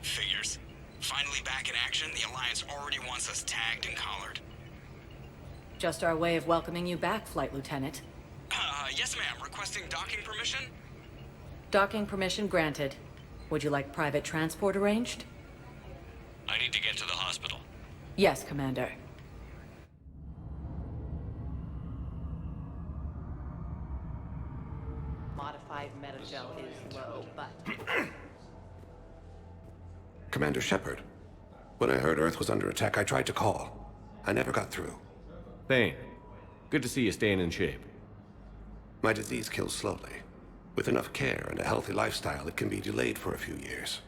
Figures. Finally back in action, the Alliance already wants us tagged and collared. Just our way of welcoming you back, Flight Lieutenant. Yes ma'am. Requesting docking permission? Docking permission granted. Would you like private transport arranged? I need to get to the hospital. Yes, Commander. Modified metagel is low, but... Commander Shepard. When I heard Earth was under attack, I tried to call. I never got through. Thane, good to see you staying in shape. My disease kills slowly. With enough care and a healthy lifestyle, it can be delayed for a few years.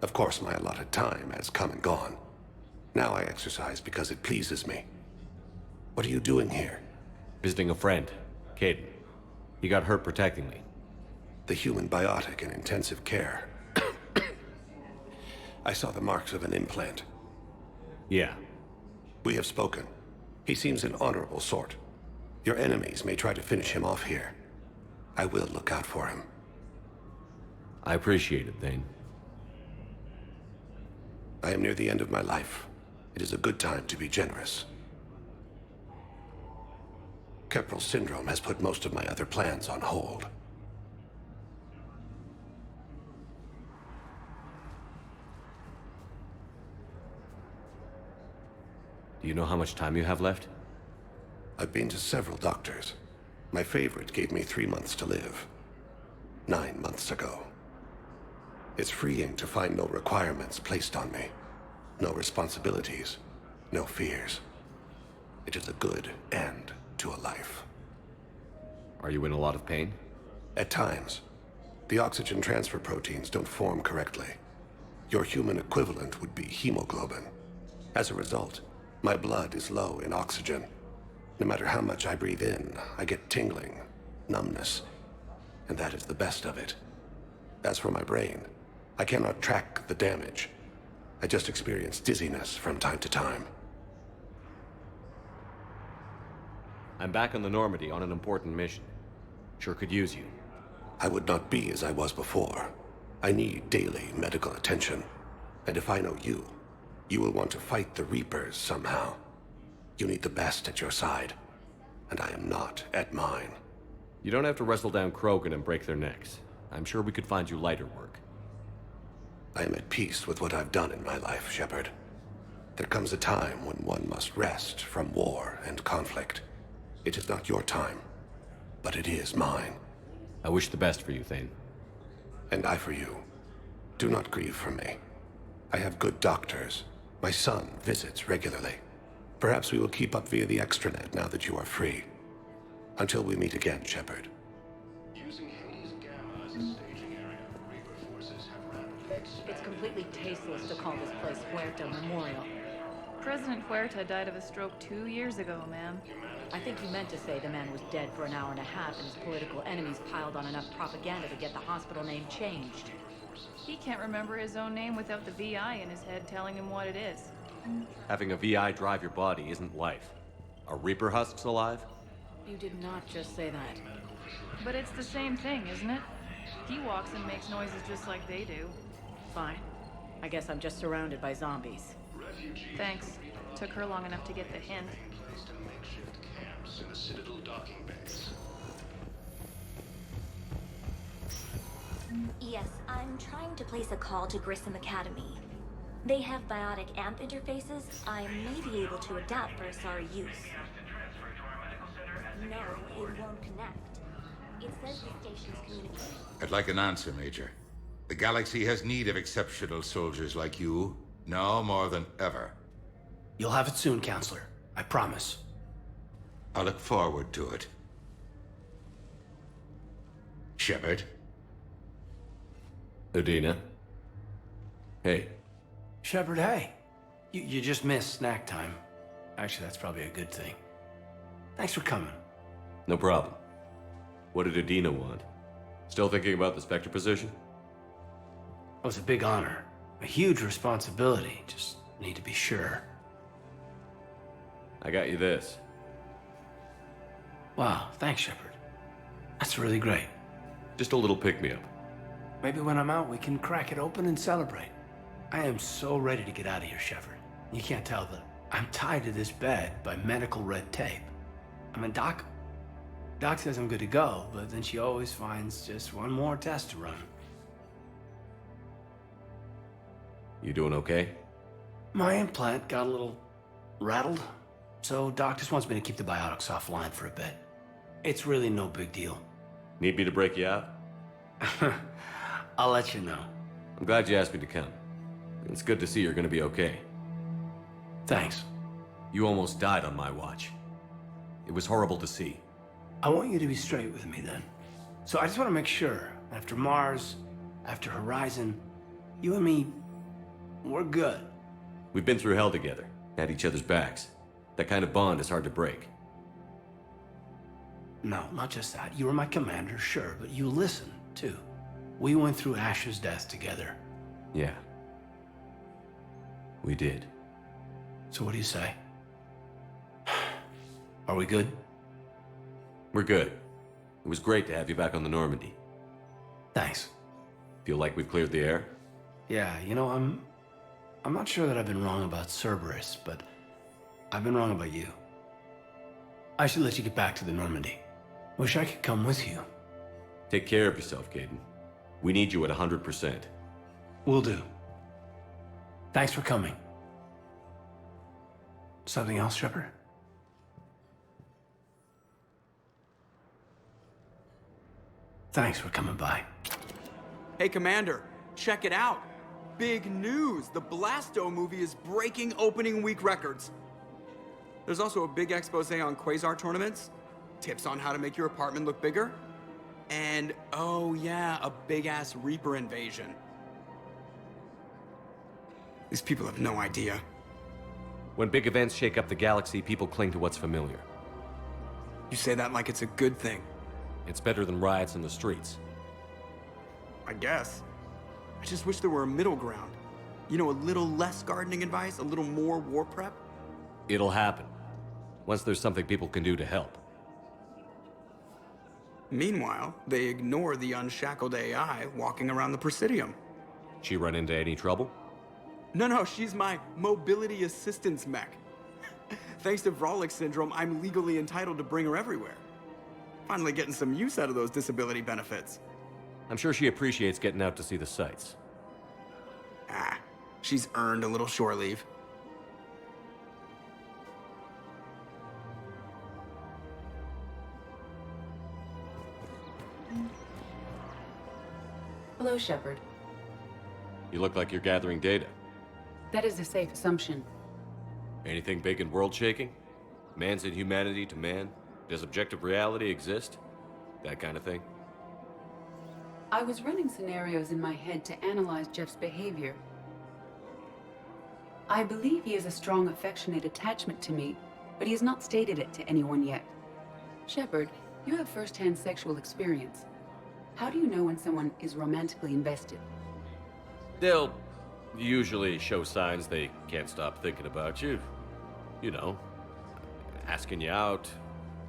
Of course, my allotted time has come and gone. Now I exercise because it pleases me. What are you doing here? Visiting a friend, Caden. He got hurt protecting me. The human biotic in intensive care. I saw the marks of an implant. Yeah. We have spoken. He seems an honorable sort. Your enemies may try to finish him off here. I will look out for him. I appreciate it, Thane. I am near the end of my life. It is a good time to be generous. Keprel syndrome has put most of my other plans on hold. Do you know how much time you have left? I've been to several doctors. My favorite gave me 3 months to live. 9 months ago. It's freeing to find no requirements placed on me. No responsibilities. No fears. It is a good end to a life. Are you in a lot of pain? At times. The oxygen transfer proteins don't form correctly. Your human equivalent would be hemoglobin. As a result, my blood is low in oxygen. No matter how much I breathe in, I get tingling, numbness, and that is the best of it. As for my brain, I cannot track the damage. I just experience dizziness from time to time. I'm back on the Normandy on an important mission. Sure could use you. I would not be as I was before. I need daily medical attention. And if I know you, you will want to fight the Reapers somehow. You need the best at your side, and I am not at mine. You don't have to wrestle down Krogan and break their necks. I'm sure we could find you lighter work. I am at peace with what I've done in my life, Shepard. There comes a time when one must rest from war and conflict. It is not your time, but it is mine. I wish the best for you, Thane. And I for you. Do not grieve for me. I have good doctors. My son visits regularly. Perhaps we will keep up via the extranet now that you are free. Until we meet again, Shepard. It's completely tasteless to call this place Huerta Memorial. President Huerta died of a stroke 2 years ago, ma'am. I think you meant to say the man was dead for an hour and a half and his political enemies piled on enough propaganda to get the hospital name changed. He can't remember his own name without the VI in his head telling him what it is. Having a VI drive your body isn't life. Are Reaper husks alive? You did not just say that. But it's the same thing, isn't it? He walks and makes noises just like they do. Fine. I guess I'm just surrounded by zombies. Thanks. Took her long enough to get the hint. In the Citadel docking base. Yes, I'm trying to place a call to Grissom Academy. They have biotic amp interfaces I may be able to adapt for Asari use. No, it won't connect. It says the station's communicating. I'd like an answer, Major. The galaxy has need of exceptional soldiers like you, now more than ever. You'll have it soon, Counselor. I promise. I look forward to it. Shepard? Udina? Hey. Shepard, hey. You just missed snack time. Actually, that's probably a good thing. Thanks for coming. No problem. What did Udina want? Still thinking about the Spectre position? It was a big honor. A huge responsibility. Just need to be sure. I got you this. Wow, thanks, Shepard. That's really great. Just a little pick-me-up. Maybe when I'm out, we can crack it open and celebrate. I am so ready to get out of here, Shepard. You can't tell that I'm tied to this bed by medical red tape. I mean, Doc says I'm good to go, but then she always finds just one more test to run. You doing okay? My implant got a little rattled, so Doc just wants me to keep the biotics offline for a bit. It's really no big deal. Need me to break you out? I'll let you know. I'm glad you asked me to come. It's good to see you're gonna be okay. Thanks. You almost died on my watch. It was horrible to see. I want you to be straight with me then. So I just want to make sure, after Mars, after Horizon, you and me, we're good. We've been through hell together, had each other's backs. That kind of bond is hard to break. No, not just that. You were my commander, sure, but you listened, too. We went through Asher's death together. Yeah. We did. So what do you say? Are we good? We're good. It was great to have you back on the Normandy. Thanks. Feel like we've cleared the air? Yeah, you know, I'm not sure that I've been wrong about Cerberus, but I've been wrong about you. I should let you get back to the Normandy. Wish I could come with you. Take care of yourself, Caden. We need you at 100%. Will do. Thanks for coming. Something else, Shepard? Thanks for coming by. Hey, Commander, check it out. Big news! The Blasto movie is breaking opening week records. There's also a big expose on Quasar tournaments, tips on how to make your apartment look bigger, and, oh yeah, a big-ass Reaper invasion. These people have no idea. When big events shake up the galaxy, people cling to what's familiar. You say that like it's a good thing. It's better than riots in the streets. I guess. I just wish there were a middle ground. You know, a little less gardening advice, a little more war prep. It'll happen. Once there's something people can do to help. Meanwhile, they ignore the unshackled AI walking around the Presidium. She run into any trouble? No, she's my mobility assistance mech. Thanks to Vrolic syndrome, I'm legally entitled to bring her everywhere. Finally getting some use out of those disability benefits. I'm sure she appreciates getting out to see the sights. She's earned a little shore leave. Hello, Shepard. You look like you're gathering data. That is a safe assumption. Anything big and world-shaking? Man's inhumanity to man? Does objective reality exist? That kind of thing? I was running scenarios in my head to analyze Jeff's behavior. I believe he has a strong affectionate attachment to me, but he has not stated it to anyone yet. Shepard, you have first-hand sexual experience. How do you know when someone is romantically invested? They'll usually show signs they can't stop thinking about you. You know, asking you out,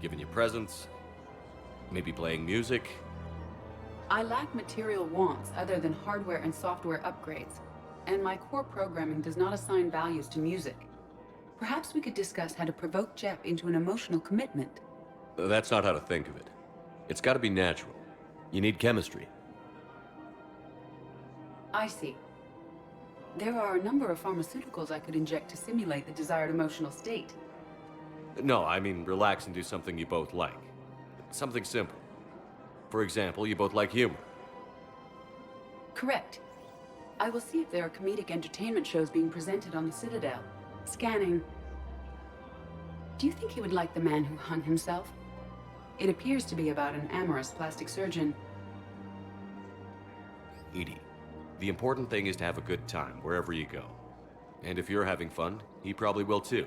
giving you presents, maybe playing music. I lack material wants other than hardware and software upgrades, and my core programming does not assign values to music. Perhaps we could discuss how to provoke Jeff into an emotional commitment. That's not how to think of it. It's got to be natural. You need chemistry. I see. There are a number of pharmaceuticals I could inject to simulate the desired emotional state. No, I mean relax and do something you both like. Something simple. For example, you both like humor. Correct. I will see if there are comedic entertainment shows being presented on the Citadel. Scanning. Do you think he would like The Man Who Hung Himself? It appears to be about an amorous plastic surgeon. Edie, the important thing is to have a good time wherever you go. And if you're having fun, he probably will too.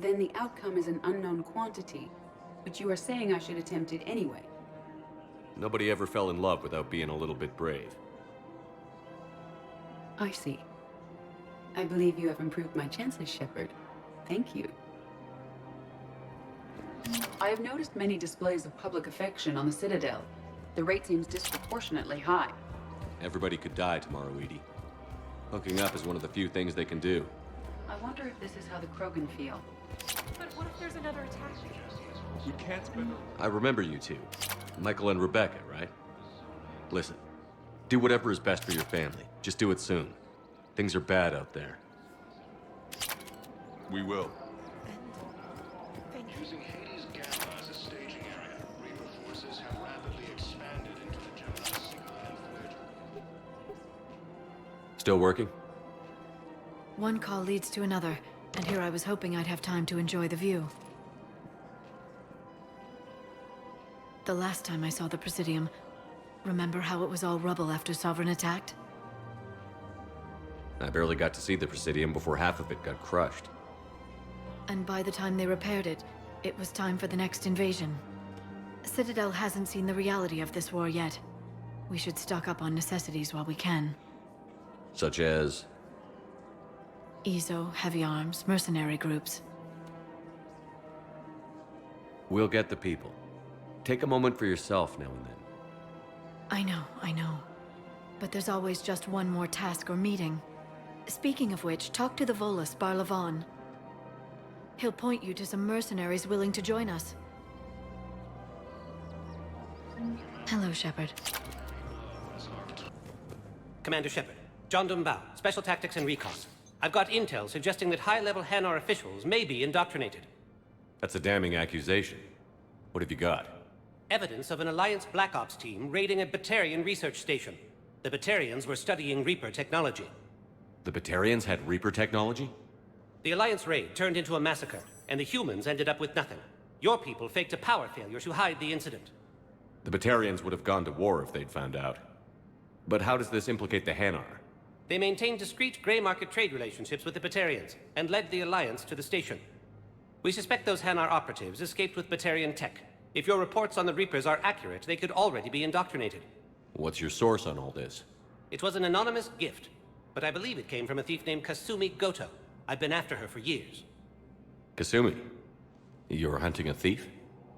Then the outcome is an unknown quantity, but you are saying I should attempt it anyway. Nobody ever fell in love without being a little bit brave. I see. I believe you have improved my chances, Shepard. Thank you. I have noticed many displays of public affection on the Citadel. The rate seems disproportionately high. Everybody could die tomorrow, Edie. Hooking up is one of the few things they can do. I wonder if this is how the Krogan feel. But what if there's another attack? We can't spend I remember you two. Michael and Rebecca, right? Listen, do whatever is best for your family. Just do it soon. Things are bad out there. We will. Using Hades Gamma as a staging area, Reaper forces have rapidly expanded into the Gemini signal and fluid. Still working? One call leads to another, and here I was hoping I'd have time to enjoy the view. The last time I saw the Presidium, remember how it was all rubble after Sovereign attacked? I barely got to see the Presidium before half of it got crushed. And by the time they repaired it, it was time for the next invasion. Citadel hasn't seen the reality of this war yet. We should stock up on necessities while we can. Such as? EZO, heavy arms, mercenary groups. We'll get the people. Take a moment for yourself now and then. I know. But there's always just one more task or meeting. Speaking of which, talk to the Volus, Barlavon. He'll point you to some mercenaries willing to join us. Hello, Shepard. Commander Shepard, John Dumbao, Special Tactics and Recon. I've got intel suggesting that high-level Hanar officials may be indoctrinated. That's a damning accusation. What have you got? Evidence of an Alliance Black Ops team raiding a Batarian research station. The Batarians were studying Reaper technology. The Batarians had Reaper technology? The Alliance raid turned into a massacre, and the humans ended up with nothing. Your people faked a power failure to hide the incident. The Batarians would have gone to war if they'd found out. But how does this implicate the Hanar? They maintained discreet gray market trade relationships with the Batarians, and led the Alliance to the station. We suspect those Hanar operatives escaped with Batarian tech. If your reports on the Reapers are accurate, they could already be indoctrinated. What's your source on all this? It was an anonymous gift, but I believe it came from a thief named Kasumi Goto. I've been after her for years. Kasumi? You're hunting a thief?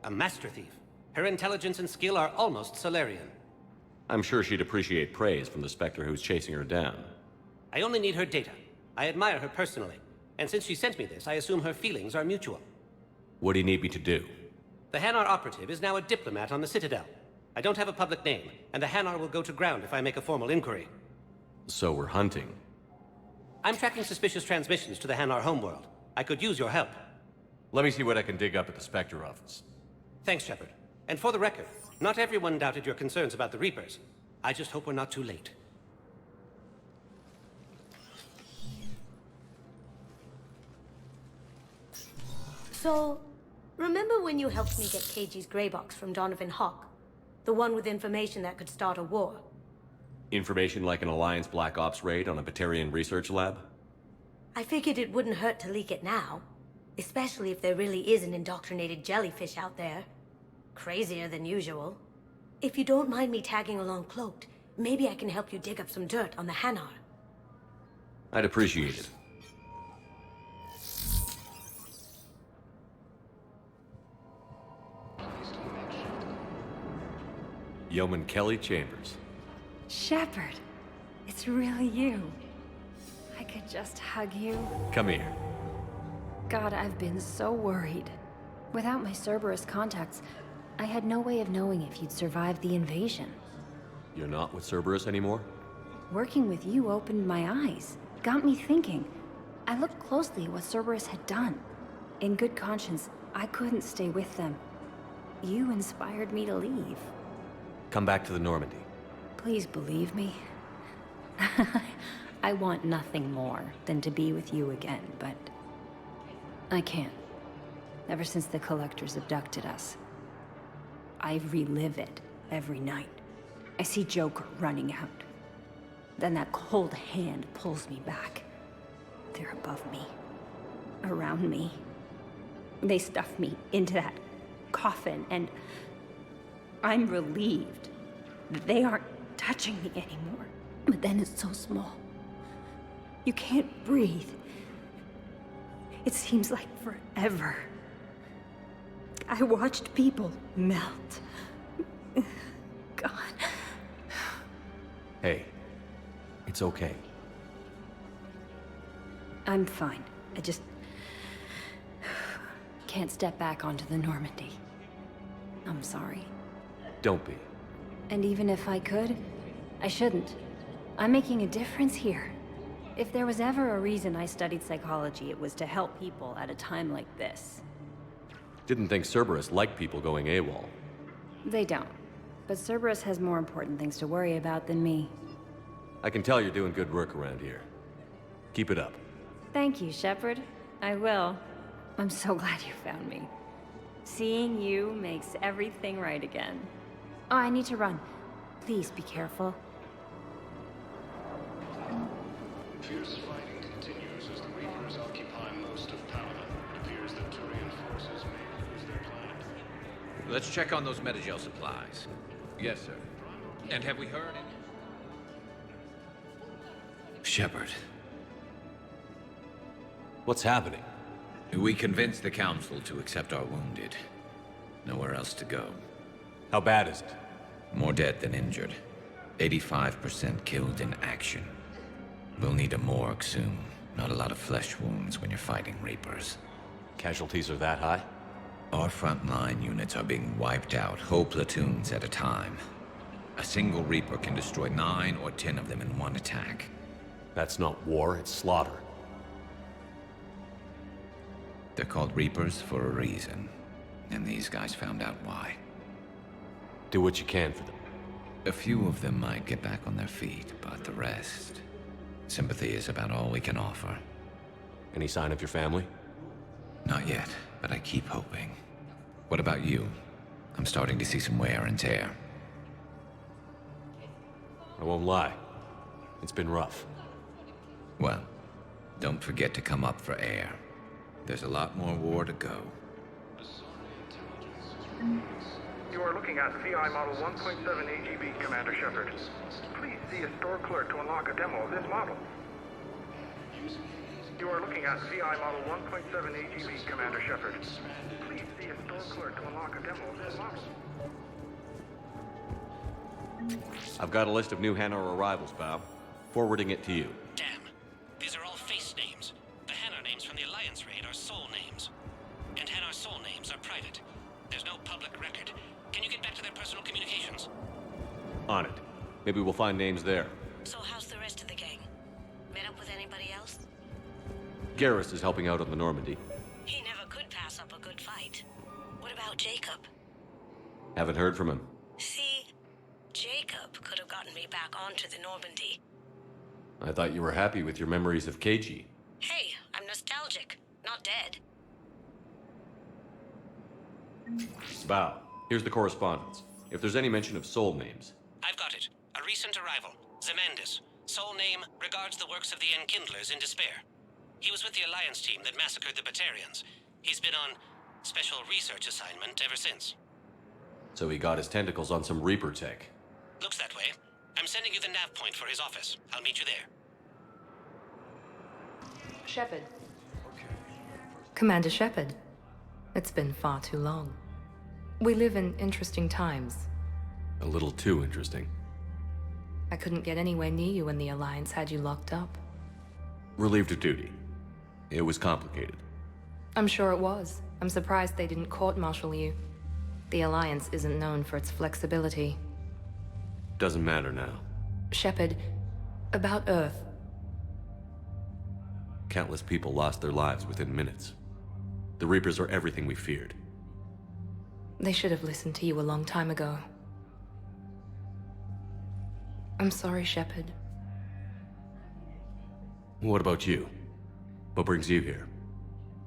A master thief. Her intelligence and skill are almost Solarian. I'm sure she'd appreciate praise from the Spectre who's chasing her down. I only need her data. I admire her personally, and since she sent me this, I assume her feelings are mutual. What do you need me to do? The Hanar operative is now a diplomat on the Citadel. I don't have a public name, and the Hanar will go to ground if I make a formal inquiry. So we're hunting. I'm tracking suspicious transmissions to the Hanar homeworld. I could use your help. Let me see what I can dig up at the Spectre office. Thanks, Shepard. And for the record, not everyone doubted your concerns about the Reapers. I just hope we're not too late. So, remember when you helped me get KG's gray box from Donovan Hawk? The one with information that could start a war? Information like an Alliance Black Ops raid on a Batarian research lab? I figured it wouldn't hurt to leak it now. Especially if there really is an indoctrinated jellyfish out there. Crazier than usual. If you don't mind me tagging along cloaked, maybe I can help you dig up some dirt on the Hanar. I'd appreciate it. Yeoman Kelly Chambers. Shepard, it's really you. I could just hug you. Come here. God, I've been so worried. Without my Cerberus contacts, I had no way of knowing if you'd survived the invasion. You're not with Cerberus anymore? Working with you opened my eyes, got me thinking. I looked closely at what Cerberus had done. In good conscience, I couldn't stay with them. You inspired me to leave. Come back to the Normandy. Please believe me. I want nothing more than to be with you again, but I can't. Ever since the Collectors abducted us, I relive it every night. I see Joker running out. Then that cold hand pulls me back. They're above me, around me. They stuff me into that coffin, and I'm relieved that they aren't touching me anymore. But then it's so small. You can't breathe. It seems like forever. I watched people melt. God. Hey, it's okay. I'm fine. I just... can't step back onto the Normandy. I'm sorry. Don't be. And even if I could, I shouldn't. I'm making a difference here. If there was ever a reason I studied psychology, it was to help people at a time like this. Didn't think Cerberus liked people going AWOL. They don't. But Cerberus has more important things to worry about than me. I can tell you're doing good work around here. Keep it up. Thank you, Shepard. I will. I'm so glad you found me. Seeing you makes everything right again. Oh, I need to run. Please be careful. Fierce fighting continues as the Reapers occupy most of Paladin. It appears that Turian forces may lose their plan. Let's check on those Metagel supplies. Yes, sir. And have we heard any? Shepard. What's happening? We convinced the Council to accept our wounded. Nowhere else to go. How bad is it? More dead than injured. 85% killed in action. We'll need a morgue soon. Not a lot of flesh wounds when you're fighting Reapers. Casualties are that high? Our frontline units are being wiped out, whole platoons at a time. A single Reaper can destroy 9 or 10 of them in one attack. That's not war, it's slaughter. They're called Reapers for a reason. And these guys found out why. Do what you can for them. A few of them might get back on their feet, but the rest... sympathy is about all we can offer. Any sign of your family? Not yet, but I keep hoping. What about you? I'm starting to see some wear and tear. I won't lie. It's been rough. Well, don't forget to come up for air. There's a lot more war to go. You are looking at CI Model 1.7 AGB, Commander Shepard. Please see a store clerk to unlock a demo of this model. You are looking at CI Model 1.7 AGB, Commander Shepard. Please see a store clerk to unlock a demo of this model. I've got a list of new Hanar arrivals, Bob. Forwarding it to you. Damn. These are all face names. The Hanar names from the Alliance raid are soul names. And Hanar soul names are private. There's no public record. Can you get back to their personal communications? On it. Maybe we'll find names there. So how's the rest of the gang? Met up with anybody else? Garrus is helping out on the Normandy. He never could pass up a good fight. What about Jacob? Haven't heard from him. See, Jacob could have gotten me back onto the Normandy. I thought you were happy with your memories of KG. Hey, I'm nostalgic, not dead. Bow, here's the correspondence. If there's any mention of soul names. I've got it. A recent arrival. Zemandis. Soul name regards the works of the Enkindlers in despair. He was with the Alliance team that massacred the Batarians. He's been on special research assignment ever since. So he got his tentacles on some Reaper tech. Looks that way. I'm sending you the nav point for his office. I'll meet you there. Shepard. Commander Shepard. It's been far too long. We live in interesting times. A little too interesting. I couldn't get anywhere near you when the Alliance had you locked up. Relieved of duty. It was complicated. I'm sure it was. I'm surprised they didn't court-martial you. The Alliance isn't known for its flexibility. Doesn't matter now. Shepard, about Earth. Countless people lost their lives within minutes. The Reapers are everything we feared. They should have listened to you a long time ago. I'm sorry, Shepard. What about you? What brings you here?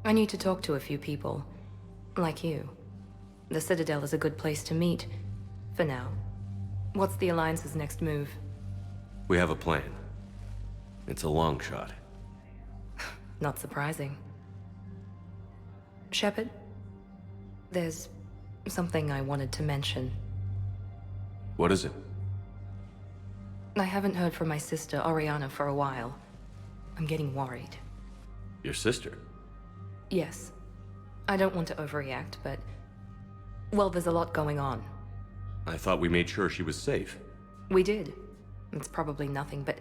I need to talk to a few people. Like you. The Citadel is a good place to meet. For now. What's the Alliance's next move? We have a plan. It's a long shot. Not surprising. Shepard? There's something I wanted to mention. What is it? I haven't heard from my sister, Oriana, for a while. I'm getting worried. Your sister? Yes. I don't want to overreact, but... well, there's a lot going on. I thought we made sure she was safe. We did. It's probably nothing, but...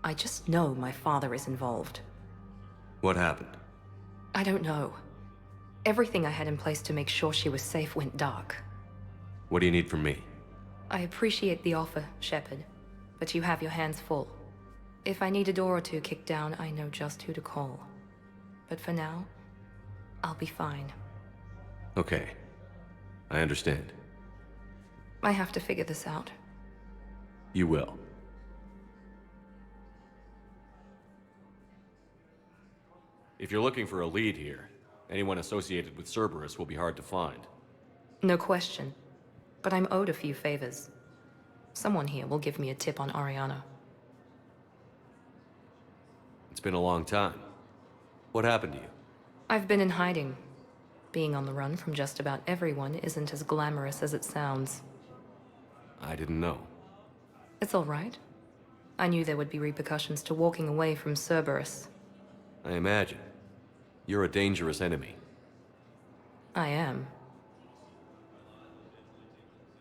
I just know my father is involved. What happened? I don't know. Everything I had in place to make sure she was safe went dark. What do you need from me? I appreciate the offer, Shepard, but you have your hands full. If I need a door or two kicked down, I know just who to call. But for now, I'll be fine. Okay. I understand. I have to figure this out. You will. If you're looking for a lead here, anyone associated with Cerberus will be hard to find. No question. But I'm owed a few favors. Someone here will give me a tip on Ariana. It's been a long time. What happened to you? I've been in hiding. Being on the run from just about everyone isn't as glamorous as it sounds. I didn't know. It's all right. I knew there would be repercussions to walking away from Cerberus. I imagine. You're a dangerous enemy. I am.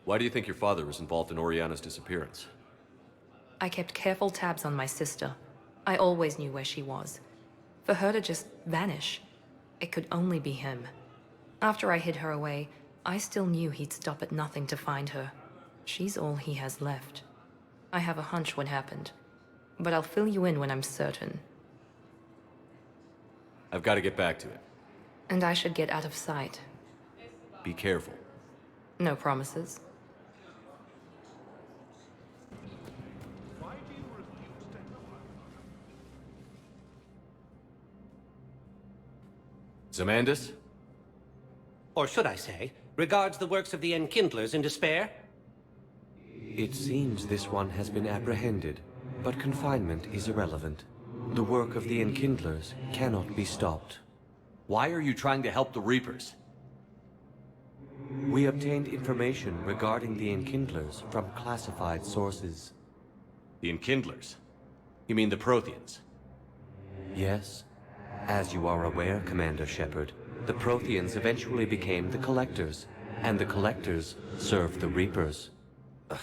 Why do you think your father was involved in Oriana's disappearance? I kept careful tabs on my sister. I always knew where she was. For her to just vanish, it could only be him. After I hid her away, I still knew he'd stop at nothing to find her. She's all he has left. I have a hunch what happened, but I'll fill you in when I'm certain. I've got to get back to it. And I should get out of sight. Be careful. No promises. Zamandis? Or should I say, regards the works of the Enkindlers in despair? It seems this one has been apprehended, but confinement is irrelevant. The work of the Enkindlers cannot be stopped. Why are you trying to help the Reapers? We obtained information regarding the Enkindlers from classified sources. The Enkindlers? You mean the Protheans? Yes. As you are aware, Commander Shepard, the Protheans eventually became the Collectors, and the Collectors served the Reapers. Ugh.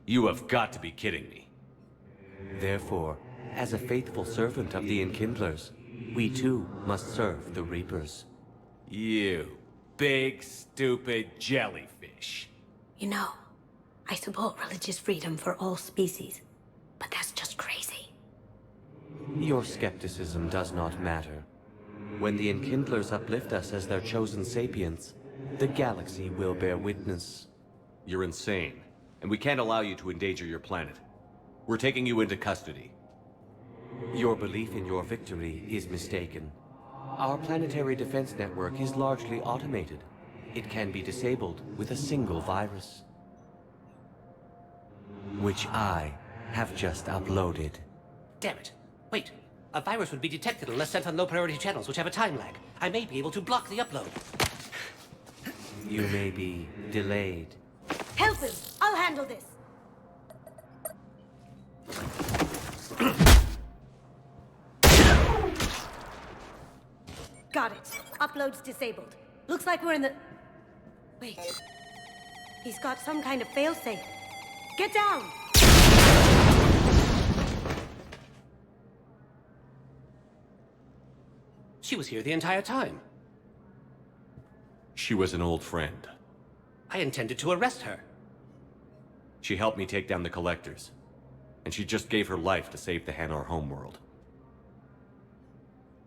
You have got to be kidding me. Therefore, as a faithful servant of the Enkindlers, we too must serve the Reapers. You big, stupid jellyfish. You know, I support religious freedom for all species, but that's just crazy. Your skepticism does not matter. When the Enkindlers uplift us as their chosen sapients, the galaxy will bear witness. You're insane, and we can't allow you to endanger your planet. We're taking you into custody. Your belief in your victory is mistaken. Our planetary defense network is largely automated. It can be disabled with a single virus, which I have just uploaded. Damn it. Wait. A virus would be detected unless sent on low-priority channels, which have a time lag. I may be able to block the upload. You may be delayed. Help him! I'll handle this! Got it. Upload's disabled. Looks like we're in the... Wait. He's got some kind of failsafe. Get down! She was here the entire time. She was an old friend. I intended to arrest her. She helped me take down the Collectors. And she just gave her life to save the Hanar homeworld.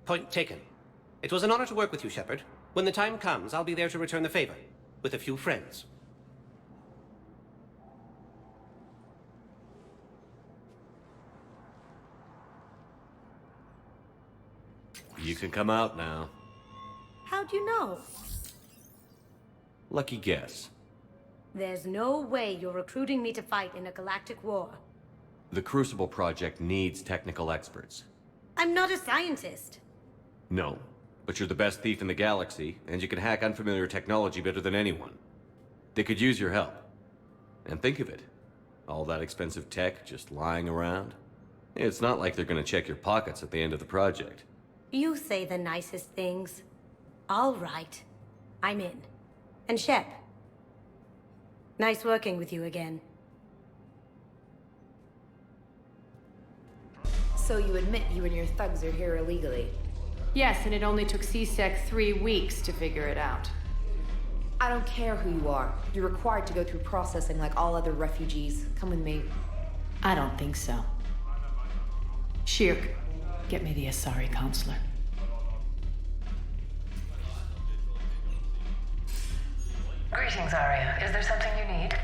Point taken. It was an honor to work with you, Shepard. When the time comes, I'll be there to return the favor. With a few friends. You can come out now. How'd you know? Lucky guess. There's no way you're recruiting me to fight in a galactic war. The Crucible Project needs technical experts. I'm not a scientist. No, but you're the best thief in the galaxy, and you can hack unfamiliar technology better than anyone. They could use your help. And think of it. All that expensive tech just lying around. It's not like they're gonna check your pockets at the end of the project. You say the nicest things. All right. I'm in. And Shep. Nice working with you again. So you admit you and your thugs are here illegally? Yes, and it only took C-Sec 3 weeks to figure it out. I don't care who you are. You're required to go through processing like all other refugees. Come with me. I don't think so. Shirk, get me the Asari counselor. Greetings, Arya. Is there something you need?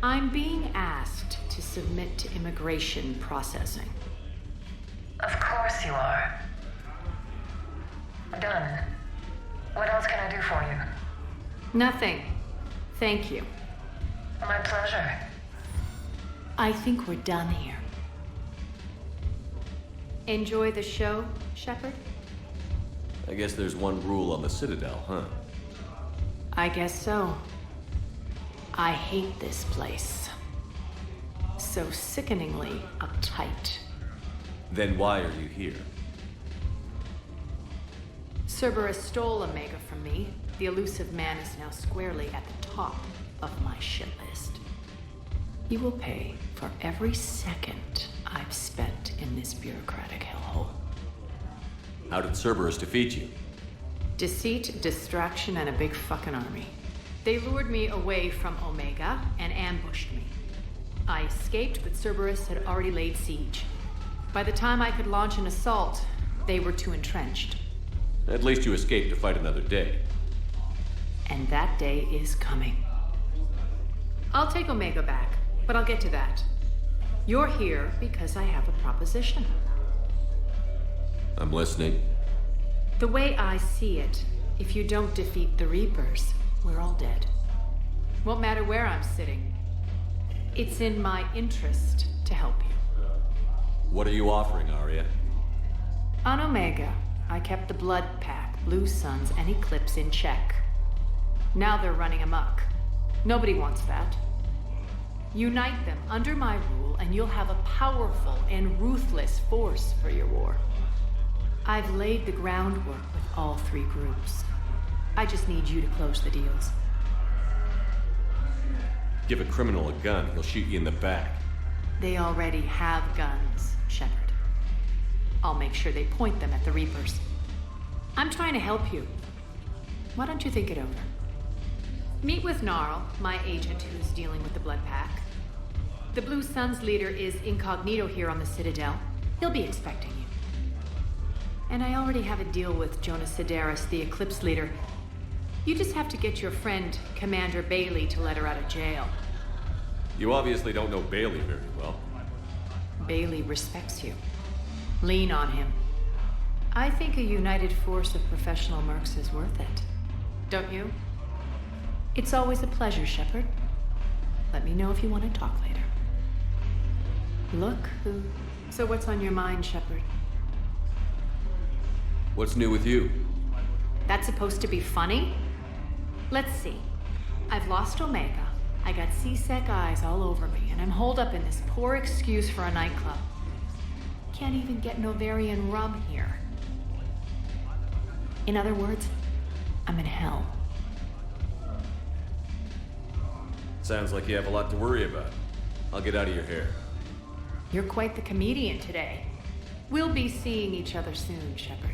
I'm being asked to submit to immigration processing. Of course you are. Done. What else can I do for you? Nothing. Thank you. My pleasure. I think we're done here. Enjoy the show, Shepard? I guess there's one rule on the Citadel, huh? I guess so. I hate this place. So sickeningly uptight. Then why are you here? Cerberus stole Omega from me. The elusive man is now squarely at the top of my shit list. He will pay for every second I've spent in this bureaucratic hellhole. How did Cerberus defeat you? Deceit, distraction, and a big fucking army. They lured me away from Omega and ambushed me. I escaped, but Cerberus had already laid siege. By the time I could launch an assault, they were too entrenched. At least you escaped to fight another day. And that day is coming. I'll take Omega back, but I'll get to that. You're here because I have a proposition. I'm listening. The way I see it, if you don't defeat the Reapers, we're all dead. Won't matter where I'm sitting. It's in my interest to help you. What are you offering, Arya? On Omega, I kept the Blood Pack, Blue Suns, and Eclipse in check. Now they're running amok. Nobody wants that. Unite them under my rule, and you'll have a powerful and ruthless force for your war. I've laid the groundwork with all three groups. I just need you to close the deals. Give a criminal a gun, he'll shoot you in the back. They already have guns, Shepard. I'll make sure they point them at the Reapers. I'm trying to help you. Why don't you think it over? Meet with Gnarl, my agent who's dealing with the Blood Pack. The Blue Suns leader is incognito here on the Citadel. He'll be expecting you. And I already have a deal with Jonas Sidaris, the Eclipse leader. You just have to get your friend, Commander Bailey, to let her out of jail. You obviously don't know Bailey very well. Bailey respects you. Lean on him. I think a united force of professional mercs is worth it. Don't you? It's always a pleasure, Shepard. Let me know if you want to talk later. Look who... So what's on your mind, Shepard? What's new with you? That's supposed to be funny? Let's see. I've lost Omega. I got C-Sec eyes all over me, and I'm holed up in this poor excuse for a nightclub. Can't even get Novarian rum here. In other words, I'm in hell. Sounds like you have a lot to worry about. I'll get out of your hair. You're quite the comedian today. We'll be seeing each other soon, Shepard.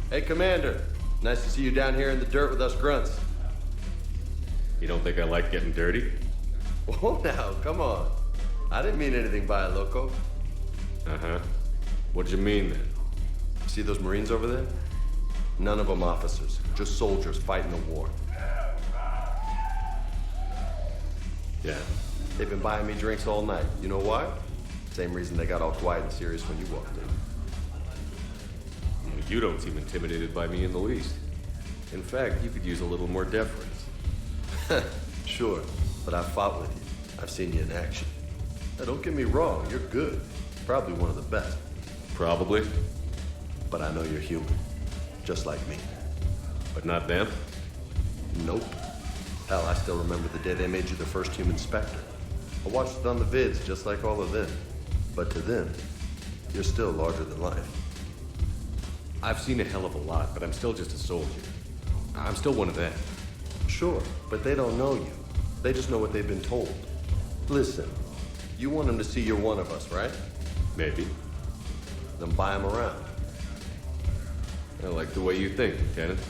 Hey, Commander. Nice to see you down here in the dirt with us grunts. You don't think I like getting dirty? Oh, now, come on. I didn't mean anything by it, loco. Uh-huh. What'd you mean, then? See those Marines over there? None of them officers, just soldiers fighting the war. Yeah. They've been buying me drinks all night. You know why? Same reason they got all quiet and serious when you walked in. You don't seem intimidated by me in the least. In fact, you could use a little more deference. Sure, but I've fought with you. I've seen you in action. Now, don't get me wrong, you're good. Probably one of the best. Probably. But I know you're human. Just like me. But not them? Nope. Hell, I still remember the day they made you the first human Spectre. I watched it on the vids, just like all of them. But to them, you're still larger than life. I've seen a hell of a lot, but I'm still just a soldier. I'm still one of them. Sure, but they don't know you. They just know what they've been told. Listen, you want them to see you're one of us, right? Maybe. Then buy them around. I like the way you think, Lieutenant.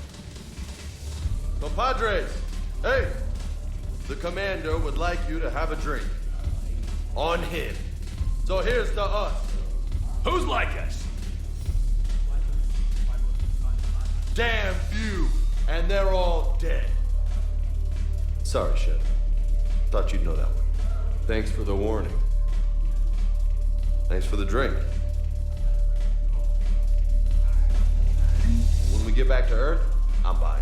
Compadres, hey! The commander would like you to have a drink. On him. So here's to us. Who's like us? Damn few, and they're all dead. Sorry, Chef. Thought you'd know that one. Thanks for the warning. Thanks for the drink. When we get back to Earth, I'm buying.